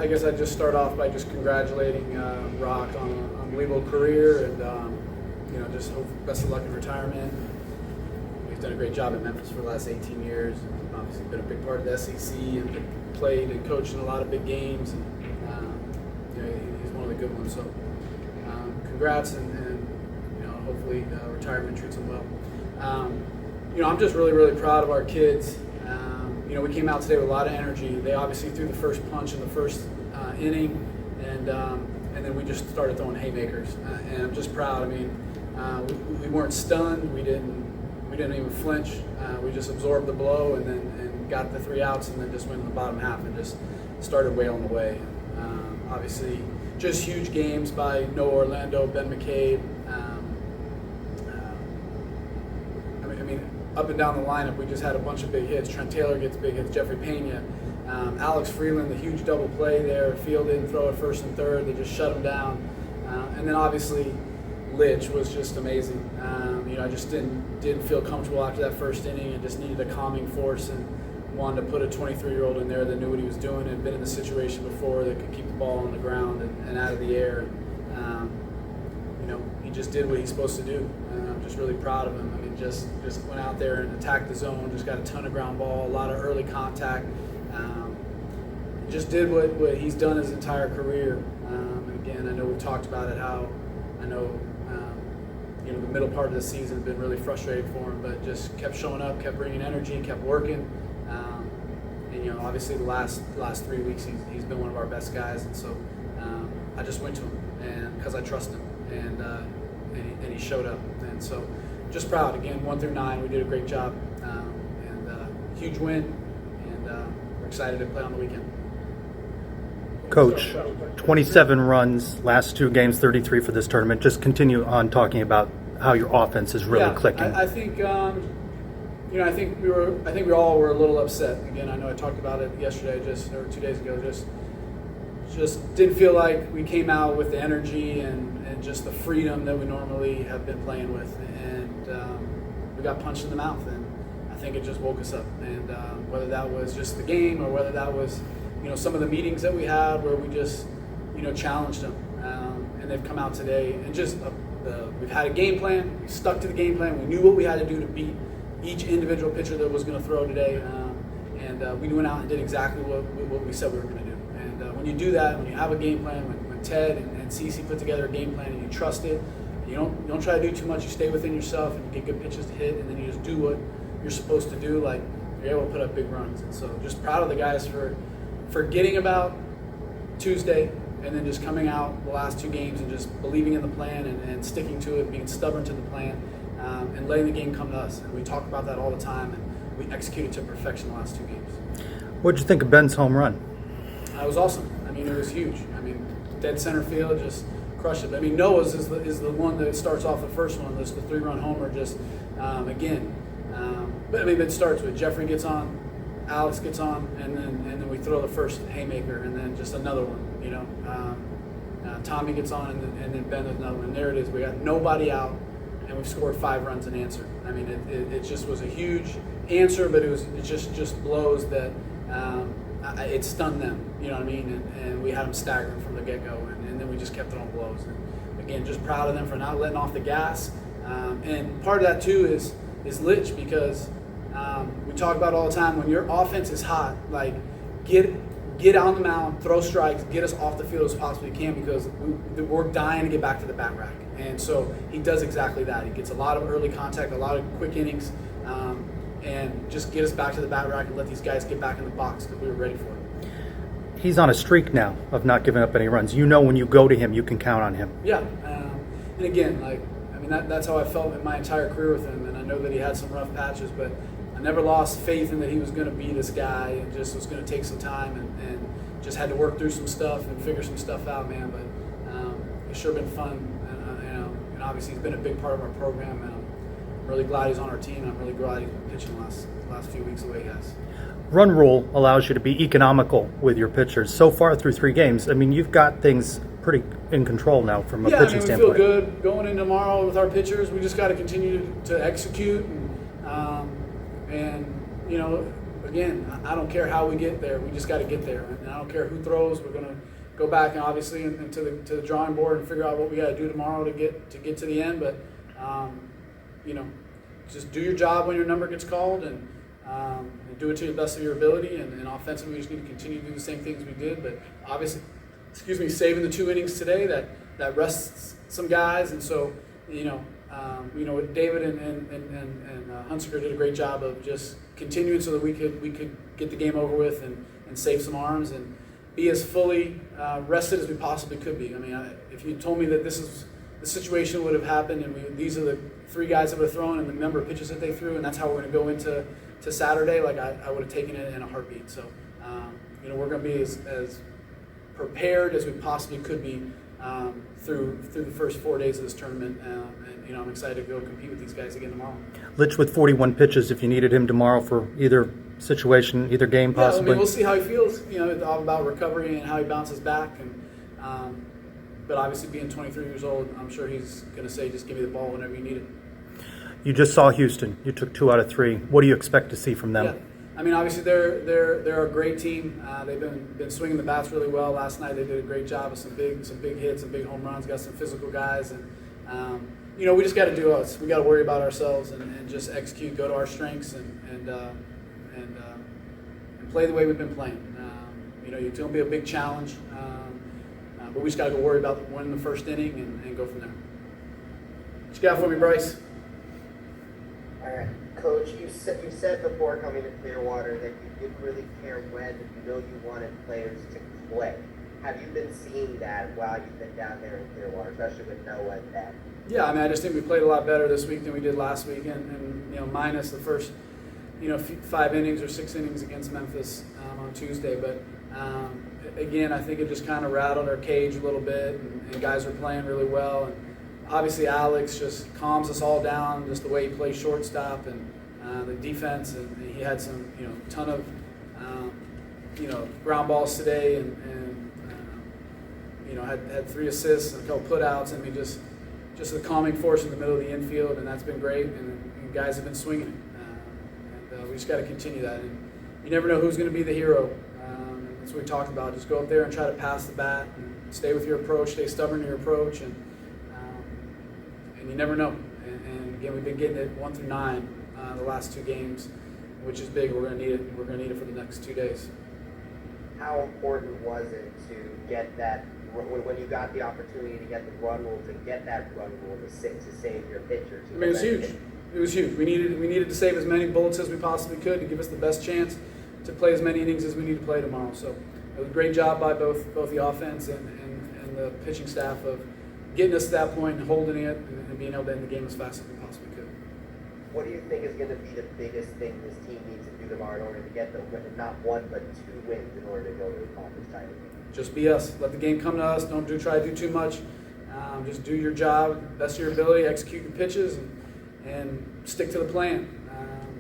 I guess I'd just start off by just congratulating Rock on an unbelievable career, and just hope best of luck in retirement. He's done a great job at Memphis for the last 18 years. And obviously, been a big part of the SEC and played and coached in a lot of big games. And he's one of the good ones. So, congrats, and hopefully retirement treats him well. I'm just really, really proud of our kids. We came out today with a lot of energy. They obviously threw the first punch in the first inning, and then we just started throwing haymakers. And I'm just proud. I mean, we weren't stunned. We didn't even flinch. We just absorbed the blow and got the 3 outs, and then just went in the bottom half and just started wailing away. Obviously, just huge games by Noah Orlando, Ben McCabe. Up and down the lineup, we just had a bunch of big hits. Trent Taylor gets big hits, Jeffrey Pena. Alex Freeland, the huge double play there, fielded and throw at first and third. They just shut him down. And then obviously, Litch was just amazing. I just didn't feel comfortable after that first inning and just needed a calming force and wanted to put a 23-year-old in there that knew what he was doing and had been in the situation before, that could keep the ball on the ground and out of the air. He just did what he's supposed to do. And I'm just really proud of him. I mean, just went out there and attacked the zone, just got a ton of ground ball, a lot of early contact. Just did what he's done his entire career. And again, I know we've talked about it, how I know the middle part of the season has been really frustrating for him, but just kept showing up, kept bringing energy, kept working. And obviously the last 3 weeks he's been one of our best guys, and so I just went to him, and because I trust him, and he showed up, and so just proud. Again, 1 through 9, we did a great job, and huge win, and we're excited to play on the weekend. Coach, 27 runs, last 2 games, 33 for this tournament. Just continue on talking about how your offense is really clicking. I think I think we all were a little upset. Again, I know I talked about it yesterday, or 2 days ago. Just didn't feel like we came out with the energy and just the freedom that we normally have been playing with, and we got punched in the mouth, and I think it just woke us up. And whether that was just the game or whether that was some of the meetings that we had where we just challenged them, and they've come out today and just we've had a game plan. We stuck to the game plan. We knew what we had to do to beat each individual pitcher that was going to throw today, and we went out and did exactly what we said we were going to do. And when you do that, when you have a game plan, when Ted and Cece put together a game plan and you trust it, you don't try to do too much. You stay within yourself and you get good pitches to hit, and then you just do what you're supposed to do. Like, you're able to put up big runs. And so just proud of the guys for forgetting about Tuesday and then just coming out the last 2 games and just believing in the plan and sticking to it, being stubborn to the plan, and letting the game come to us. And we talk about that all the time, and we executed to perfection the last 2 games. What did you think of Ben's home run? It was awesome. I mean, it was huge. I mean, dead center field, just crushed it. I mean, Noah's is the one that starts off the first one. This the 3-run homer. Just again, but I mean, it starts with Jeffrey gets on, Alex gets on, and then we throw the first haymaker, and then just another one. Tommy gets on, and then Ben with another one. And there it is. We got nobody out, and we've scored 5 runs in answer. I mean, it just was a huge answer, but it just blows that. It stunned them, you know what I mean? And we had them staggering from the get-go, and then we just kept throwing blows. And again, just proud of them for not letting off the gas. And part of that, too, is Litch, because we talk about all the time, when your offense is hot, like, get on the mound, throw strikes, get us off the field as possibly can, because we're dying to get back to the bat rack. And so he does exactly that. He gets a lot of early contact, a lot of quick innings, and just get us back to the bat rack and let these guys get back in the box, because we were ready for it. He's on a streak now of not giving up any runs. When you go to him, you can count on him. Yeah, and again, that's how I felt in my entire career with him, and I know that he had some rough patches, but I never lost faith in that he was going to be this guy, and just was going to take some time, and just had to work through some stuff and figure some stuff out, man. But it's sure been fun, and obviously he's been a big part of our program, and I'm really glad he's on our team, and I'm really glad he's been pitching the last few weeks the way he has. Run rule allows you to be economical with your pitchers. So far through 3 games, I mean, you've got things pretty in control now from a pitching standpoint. We feel good going in tomorrow with our pitchers. We just got to continue to execute, and again, I don't care how we get there. We just got to get there. And I don't care who throws. We're going to go back and obviously into the drawing board and figure out what we got to do tomorrow to get to the end. But just do your job when your number gets called and do it to the best of your ability. And offensively, we just need to continue to do the same things we did. But obviously, saving the 2 innings today that rests some guys. And so, David and Hunsaker did a great job of just continuing so that we could get the game over with and save some arms and be as fully rested as we possibly could be. I mean, if you told me that this is the situation would have happened and these are the 3 guys that were thrown and the number of pitches that they threw and that's how we're going to go into Saturday, like I would have taken it in a heartbeat. So, we're going to be as prepared as we possibly could be through the first 4 days of this tournament, and I'm excited to go compete with these guys again tomorrow. Litch with 41 pitches, if you needed him tomorrow for either situation, either game possibly. Yeah, I mean, we'll see how he feels. It's all about recovery and how he bounces back. And but obviously, being 23 years old, I'm sure he's going to say, "Just give me the ball whenever you need it." You just saw Houston. You took 2 out of 3. What do you expect to see from them? Yeah. I mean, obviously they're a great team. They've been swinging the bats really well. Last night they did a great job of some big hits, some big home runs. Got some physical guys, and we just got to do us. We got to worry about ourselves and just execute, go to our strengths, and play the way we've been playing. It's going to be a big challenge, but we just got to go worry about winning the first inning and go from there. What you got for me, Bryce? All right. Coach, you said before coming to Clearwater that you didn't really care when, you wanted players to play. Have you been seeing that while you've been down there in Clearwater, especially with Noah and Ben? Yeah, I mean, I just think we played a lot better this week than we did last week, and minus the first, 5 innings or 6 innings against Memphis on Tuesday. But again, I think it just kind of rattled our cage a little bit, and guys were playing really well. And obviously, Alex just calms us all down, just the way he plays shortstop and the defense, and he had some, ton of, ground balls today, and had 3 assists and a couple putouts. I mean, just a calming force in the middle of the infield, and that's been great. And guys have been swinging it, and we just got to continue that. And you never know who's going to be the hero. That's what we talked about. Just go up there and try to pass the bat, and stay with your approach, stay stubborn in your approach, and you never know. And again, we've been getting it 1 through 9 the last 2 games, which is big. We're going to need it. We're going to need it for the next 2 days. How important was it to get that, when you got the opportunity to get the run rule, to save your pitchers? I mean, it was huge. It was huge. We needed to save as many bullets as we possibly could to give us the best chance to play as many innings as we need to play tomorrow. So it was a great job by both the offense and the pitching staff of getting us to that point and holding it and being able to end the game as fast as we possibly could. What do you think is going to be the biggest thing this team needs to do tomorrow in order to get not 1 but 2 wins in order to go to the conference title game? Just be us. Let the game come to us. Don't try to do too much. Just do your job, best of your ability, execute your pitches, and stick to the plan.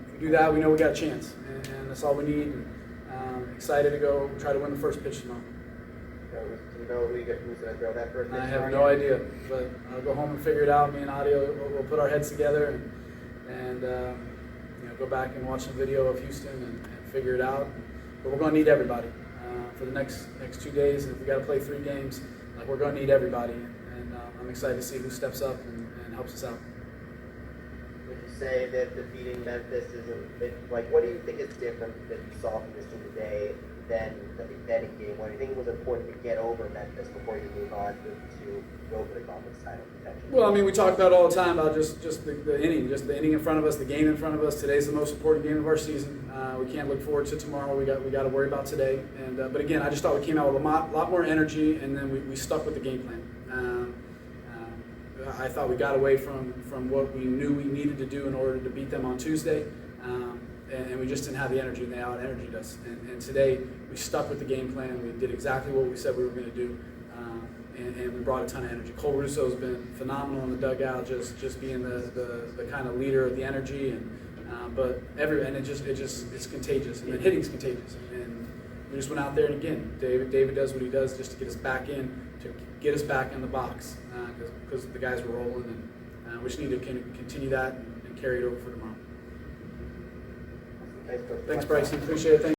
If we do that, we know we got a chance, and that's all we need. Excited to go try to win the first pitch tomorrow. Do you know who's going to throw that first pitch? I have no idea, but I'll go home and figure it out. Me and Audio will put our heads together and go back and watch some video of Houston and figure it out. But we're going to need everybody for the next 2 days. And if we got to play 3 games, we're going to need everybody. And I'm excited to see who steps up and helps us out. Would you say that defeating Memphis what do you think is different that you saw from this team today than the beginning game? What do you think was important to get over Memphis before you move on to go for the conference title potentially? Well, I mean, we talk about it all the time about just the inning in front of us, the game in front of us. Today's the most important game of our season. We can't look forward to tomorrow. We got to worry about today. And but again, I just thought we came out with a lot more energy, and then we stuck with the game plan. I thought we got away from what we knew we needed to do in order to beat them on Tuesday, and we just didn't have the energy, and they out-energied us. And today, we stuck with the game plan. We did exactly what we said we were going to do, and we brought a ton of energy. Cole Russo's been phenomenal in the dugout, just being the kind of leader of the energy, it's contagious, and then hitting's contagious. And we just went out there, and again, David does what he does just to get us back in the box, because the guys were rolling, and we just need to continue that and carry it over for tomorrow. Thanks, Coach. Thanks, Bryson. Appreciate it. Thanks.